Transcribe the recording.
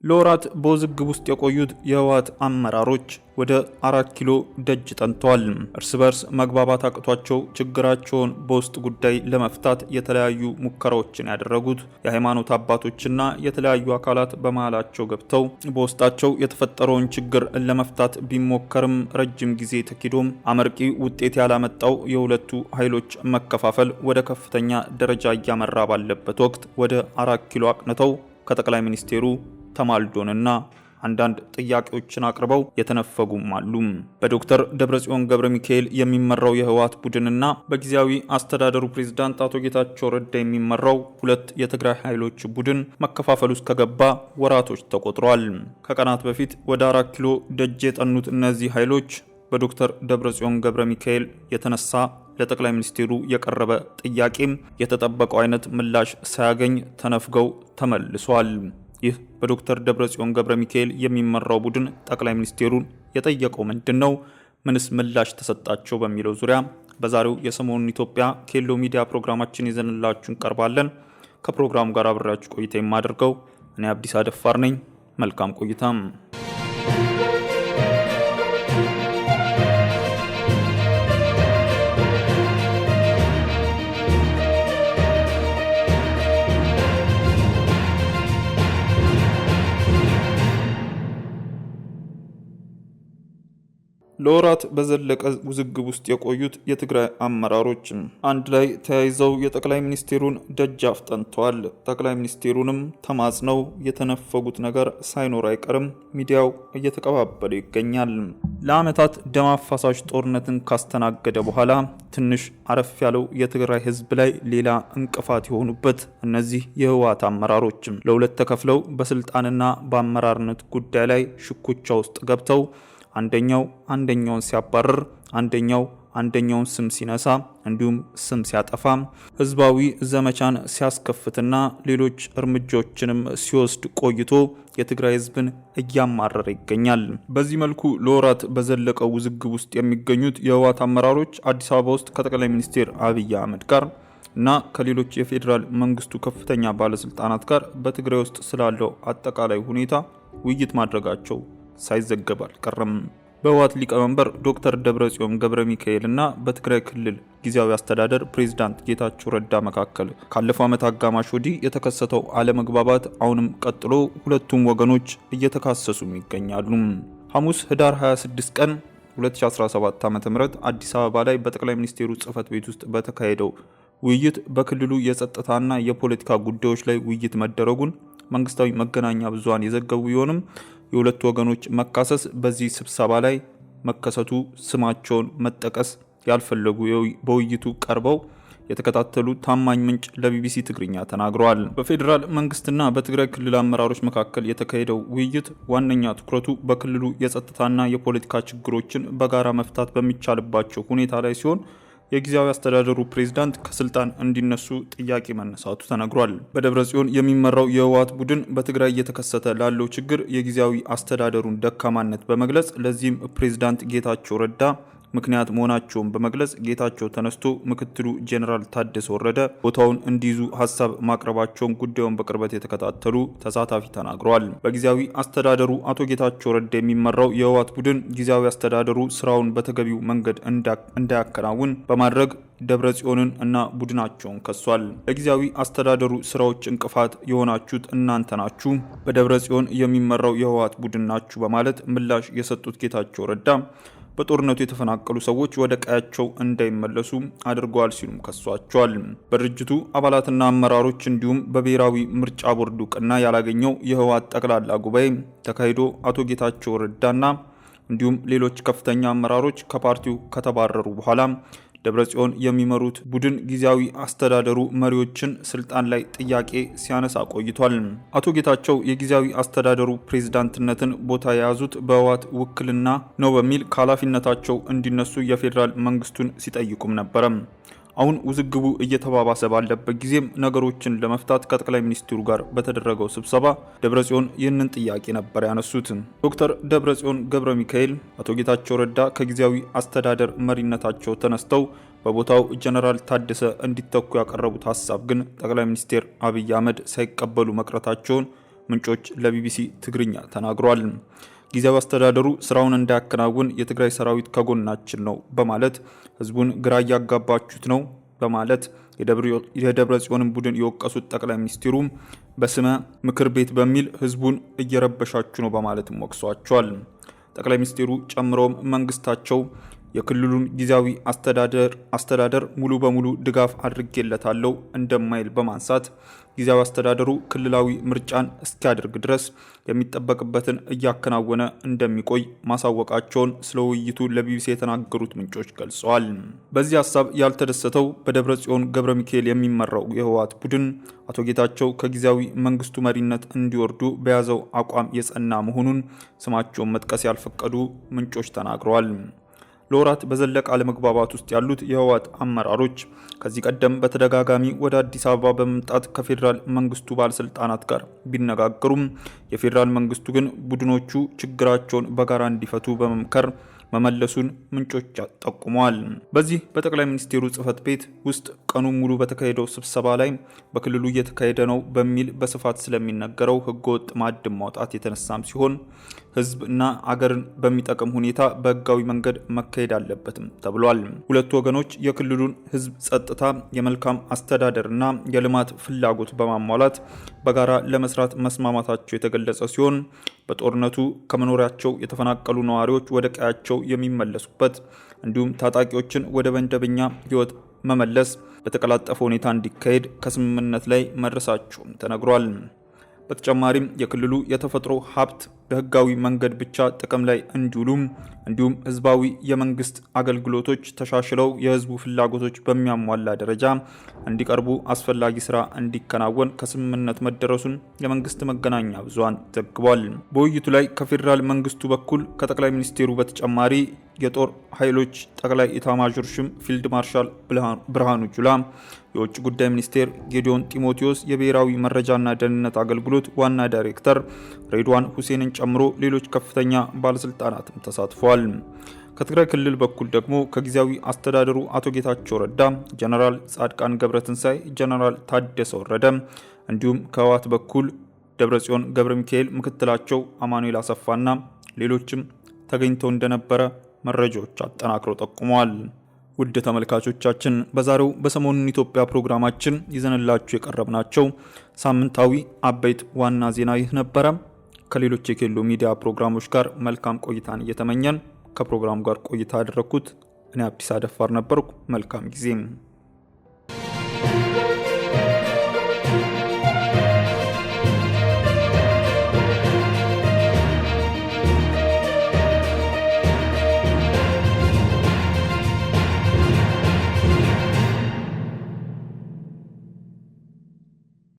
ለወራት በውዝግብ ውስጥ የቆዩት የህወሓት አመራሮች ወደ 4 ኪሎ ደጅ ጠንተዋል። እርስ በርስ መግባባት አቅቷቸው ችግራቸውን በውስጥ ጉዳይ ለመፍታት የተለያዩ ሙከራዎችን ያደረጉት የሃይማኖት አባቶችና የተለያዩ አካላት በመሃላቸው ገብተው በውስጣቸው የተፈጠረውን ችግር ለመፍታት ቢሞከርም ረጅም ጊዜ ተኪዶም አመርቂ ውጤት ያላመጣው የሁለቱ ኃይሎች መከፋፈል ወደ ከፍተኛ ደረጃ እያመራ ባለበት ወቅት ወደ 4 ኪሎ አቅንተው ከጠቅላይ ሚኒስቴሩ ተማልዶንና አንዳንድ ጥያቄዎችን አቅርበው የተነፈጉም አሉ። በዶክተር ደብረጽዮን ገብረ ሚካኤል የሚመራው የህወሓት ቡድንና በጊዜያዊ አስተዳደሩ ፕሬዝዳንት አቶ ጌታቸው ረዳ የሚመራው ሁለት የትግራይ ኃይሎች ቡድን መከፋፈል ውስጥ ከገባ ወራቶች ተቆጥረዋል። ከቀናት በፊት ወደ 4 ኪሎ ደጅ የጠኑት እነዚህ ኃይሎች በዶክተር ደብረጽዮን ገብረ ሚካኤል የተነሳ ለጠቅላይ ሚኒስቴሩ የቀረበ ጥያቄም የተጠበቀው አይነት ምላሽ ሳያገኝ ተነፍገው ተመልሷል። ይህ በዶክተር ደብረጽዮን ገብረ ሚካኤል የሚመራው ቡድን ጠቅላይ ሚኒስቴሩን የጠየቀው ምንድነው? ምንስ ምላሽ ተሰጣቸው? በሚለው ዙሪያ በዛሬው የሰሞኑን ኢትዮጵያ ኬሎ ሚዲያ ፕሮግራማችን ይዘንላችሁ እንቀርባለን። ከፕሮግራሙ ጋር አብሬያችሁ ቆይታ የማደርገው እኔ አብዲስ አደፋር ነኝ። መልካም ቆይታም። ለወራት በዘለቀ ውዝግብ ውስጥ የቆዩት የትግራይ አመራሮች አንድ ላይ ተያይዘው የጠቅላይ ሚኒስቴሩን ደጃፍ ጠንተዋል። ጠቅላይ ሚኒስቴሩንም ተማጽነው የተነፈጉት ነገር ሳይኖር አይቀርም ሚዲያው እየተቀባበለ ይገኛል። ለዓመታት ደም አፋሳሽ ጦርነትን ካስተናገደ በኋላ ትንሽ አረፍ ያለው የትግራይ ህዝብ ላይ ሌላ እንቅፋት የሆኑበት እነዚህ የህወሓት አመራሮች ለሁለት ተከፍለው በስልጣንና በአመራርነት ጉዳይ ላይ ሽኩቻ ውስጥ ገብተው አንደኛውን ሲያባረር አንደኛውን ስም ሲነሳ እንዲሁም ስም ሲያጠፋ ህዝባዊ ዘመቻን ሲያስከፍትና ሌሎች እርምጃዎችንም ሲወስድ ቆይቶ የትግራይ ህዝብን እያማረረ ይገኛል። በዚህ መልኩ ለወራት በዘለቀው ውዝግብ ውስጥ የሚገኙት የህወሓት አመራሮች አዲስ አበባ ውስጥ ከጠቅላይ ሚኒስቴር አብይ አህመድ ጋር እና ከሌሎች የፌዴራል መንግስቱ ከፍተኛ ባለስልጣናት ጋር በትግራይ ውስጥ ስላለው አጠቃላይ ሁኔታ ውይይት ማድረጋቸው ሳይዘገብ አልቀረም። በህወሓት ሊቀመንበር ዶክተር ደብረጽዮን ገብረ ሚካኤል እና በትግራይ ክልል ጊዜያዊ አስተዳደር ፕሬዝዳንት ጌታቸው ረዳ መካከል ካለፈው ዓመት አጋማሽ ወዲህ የተከሰተው አለመግባባት አሁንም ቀጥሎ ሁለቱም ወገኖች እየተካሰሱም ይገኛሉ። ሐሙስ ህዳር 26 ቀን 2017 ዓ.ም አዲስ አበባ ላይ በጠቅላይ ሚኒስቴሩ ጽህፈት ቤት ውስጥ በተካሄደው ውይይት በክልሉ የጸጥታና የፖለቲካ ጉዳዮች ላይ ውይይት መደረጉን መንግስታዊ መገናኛ ብዙሃን የዘገቡ ቢሆንም የሁለቱ ወገኖች መካሰስ በዚህ ስብሰባ ላይ መከሰቱ ስማቸውን መጠቀስ ያልፈለጉ በውይይቱ ቀርበው የተከታተሉ ታማኝ ምንጭ ለቢቢሲ ትግርኛ ተናግረዋል። በፌዴራል መንግስትና በትግራይ ክልል አመራሮች መካከል የተካሄደው ውይይት ዋነኛ ትኩረቱ በክልሉ የጸጥታና የፖለቲካ ችግሮችን በጋራ መፍታት በሚቻልባቸው ሁኔታ ላይ ሲሆን የጊዜያዊ አስተዳደሩ ፕሬዝዳንት ከስልጣን እንዲነሱ ጥያቄ መነሳቱ ተነግሯል። በደብረጽዮን የሚመራው የህወሓት ቡድን በትግራይ እየተከሰተ ላለው ችግር የጊዜያዊ አስተዳደሩን ደካማነት በመግለጽ ለዚህም ፕሬዝዳንት ጌታቸው ረዳ ምክንያት መሆናቸውን በመግለጽ ጌታቸው ተነስቶ ምክትሉ ጄኔራል ታደሰ ወረደ ቦታውን እንዲይዙ ሐሳብ ማቅረባቸውን ጉዳዩን በቅርበት የተከታተሉ ተሳታፊ ተናግረዋል። በጊዜያዊ አስተዳደሩ አቶ ጌታቸው ረዳ የሚመራው የህወሓት ቡድን ጊዜያዊ አስተዳደሩ ስራውን በተገቢው መንገድ እንዳያከናውን በማድረግ ደብረጽዮንን እና ቡድናቸውን ከሷል። ለጊዜያዊ አስተዳደሩ ስራዎች እንቅፋት የሆናችሁት እናንተ ናችሁ፣ በደብረጽዮን የሚመራው የህወሓት ቡድን ናችሁ በማለት ምላሽ የሰጡት ጌታቸው ረዳ በጦርነቱ የተፈናቀሉ ሰዎች ወደ ቀያቸው እንዳይመለሱ አድርገዋል ሲሉም ከሷቸዋል። በድርጅቱ አባላትና አመራሮች እንዲሁም በብሔራዊ ምርጫ ቦርድ እውቅና ያላገኘው የህወሓት ጠቅላላ ጉባኤ ተካሂዶ አቶ ጌታቸው ረዳና እንዲሁም ሌሎች ከፍተኛ አመራሮች ከፓርቲው ከተባረሩ በኋላ ደብረጽዮን የሚመሩት ቡድን ጊዜያዊ አስተዳደሩ መሪዎችን ስልጣን ላይ ጥያቄ ሲያነሳ ቆይቷል። አቶ ጌታቸው የጊዜያዊ አስተዳደሩ ፕሬዝዳንትነትን ቦታ የያዙት በህወሓት ውክልና ነው በሚል ከኃላፊነታቸው እንዲነሱ የፌዴራል መንግስቱን ሲጠይቁም ነበር። አሁን ውዝግቡ እየተባባሰ ባለበት ጊዜም ነገሮችን ለመፍታት ከጠቅላይ ሚኒስትሩ ጋር በተደረገው ስብሰባ ደብረጽዮን ይህንን ጥያቄ ነበር ያነሱት። ዶክተር ደብረጽዮን ገብረ ሚካኤል አቶ ጌታቸው ረዳ ከጊዜያዊ አስተዳደር መሪነታቸው ተነስተው በቦታው ጄኔራል ታደሰ እንዲተኩ ያቀረቡት ሐሳብ ግን ጠቅላይ ሚኒስትር አብይ አህመድ ሳይቀበሉ መቅረታቸውን ምንጮች ለቢቢሲ ትግርኛ ተናግሯል። ጊዜያዊ አስተዳደሩ ስራውን እንዳያከናውን የትግራይ ሰራዊት ከጎናችን ነው በማለት ህዝቡን ግራ እያጋባችሁት ነው በማለት የደብረ ጽዮንን ቡድን የወቀሱት ጠቅላይ ሚኒስትሩ በስመ ምክር ቤት በሚል ህዝቡን እየረበሻችሁ ነው በማለትም ወቅሷቸዋል። ጠቅላይ ሚኒስትሩ ጨምሮም መንግስታቸው የክልሉን ጊዜያዊ አስተዳደር ሙሉ በሙሉ ድጋፍ አድርጌለታለሁ እንደማይል በማንሳት ጊዜያዊ አስተዳደሩ ክልላዊ ምርጫን እስኪያደርግ ድረስ የሚጠበቅበትን እያከናወነ እንደሚቆይ ማሳወቃቸውን ስለ ውይይቱ ለቢቢሲ የተናገሩት ምንጮች ገልጸዋል። በዚህ ሀሳብ ያልተደሰተው በደብረ ጽዮን ገብረ ሚካኤል የሚመራው የህወሓት ቡድን አቶ ጌታቸው ከጊዜያዊ መንግስቱ መሪነት እንዲወርዱ በያዘው አቋም የጸና መሆኑን ስማቸውን መጥቀስ ያልፈቀዱ ምንጮች ተናግረዋል። ለወራት በዘለቀ አለመግባባት ውስጥ ያሉት የህወሓት አመራሮች ከዚህ ቀደም በተደጋጋሚ ወደ አዲስ አበባ በመምጣት ከፌዴራል መንግስቱ ባለስልጣናት ጋር ቢነጋገሩም የፌዴራል መንግስቱ ግን ቡድኖቹ ችግራቸውን በጋራ እንዲፈቱ በመምከር መመለሱን ምንጮች ጠቁመዋል። በዚህ በጠቅላይ ሚኒስትሩ ጽህፈት ቤት ውስጥ ቀኑ ሙሉ በተካሄደው ስብሰባ ላይ በክልሉ እየተካሄደ ነው በሚል በስፋት ስለሚነገረው ህገወጥ ማዕድን ማውጣት የተነሳም ሲሆን ህዝብ እና አገርን በሚጠቅም ሁኔታ በህጋዊ መንገድ መካሄድ አለበትም ተብሏል። ሁለቱ ወገኖች የክልሉን ህዝብ ጸጥታ፣ የመልካም አስተዳደርና የልማት ፍላጎት በማሟላት በጋራ ለመስራት መስማማታቸው የተገለጸ ሲሆን በጦርነቱ ከመኖሪያቸው የተፈናቀሉ ነዋሪዎች ወደ ቀያቸው የሚመለሱበት እንዲሁም ታጣቂዎችን ወደ መደበኛ ህይወት መመለስ በተቀላጠፈ ሁኔታ እንዲካሄድ ከስምምነት ላይ መድረሳቸውም ተነግሯል። በተጨማሪም የክልሉ የተፈጥሮ ሀብት በህጋዊ መንገድ ብቻ ጥቅም ላይ እንዲውሉ እንዲሁም ህዝባዊ የመንግስት አገልግሎቶች ተሻሽለው የህዝቡ ፍላጎቶች በሚያሟላ ደረጃ እንዲቀርቡ አስፈላጊ ስራ እንዲከናወን ከስምምነት መደረሱን የመንግስት መገናኛ ብዙሃን ዘግቧል። በውይይቱ ላይ ከፌዴራል መንግስቱ በኩል ከጠቅላይ ሚኒስትሩ በተጨማሪ የጦር ኃይሎች ጠቅላይ ኢታማዦር ሹም ፊልድ ማርሻል ብርሃኑ ጁላ፣ የውጭ ጉዳይ ሚኒስቴር ጌዲዮን ጢሞቴዎስ፣ የብሔራዊ መረጃና ደህንነት አገልግሎት ዋና ዳይሬክተር ሬድዋን ሁሴንን ጨምሮ ሌሎች ከፍተኛ ባለስልጣናትም ተሳትፈዋል። ከትግራይ ክልል በኩል ደግሞ ከጊዜያዊ አስተዳደሩ አቶ ጌታቸው ረዳ፣ ጀነራል ጻድቃን ገብረትንሳኤ፣ ጀነራል ታደሰ ወረደ እንዲሁም ከህወሓት በኩል ደብረጽዮን ገብረ ሚካኤል ምክትላቸው አማኑኤል አሰፋና ሌሎችም ተገኝተው እንደነበረ መረጃዎች አጠናክረው ጠቁመዋል። ውድ ተመልካቾቻችን በዛሬው በሰሞኑን ኢትዮጵያ ፕሮግራማችን ይዘንላችሁ የቀረብናቸው ሳምንታዊ አበይት ዋና ዜና ይህ ነበረ። ከሌሎች የኬሎ ሚዲያ ፕሮግራሞች ጋር መልካም ቆይታን እየተመኘን ከፕሮግራሙ ጋር ቆይታ ያደረኩት እኔ አብዲስ አደፋር ነበርኩ። መልካም ጊዜ።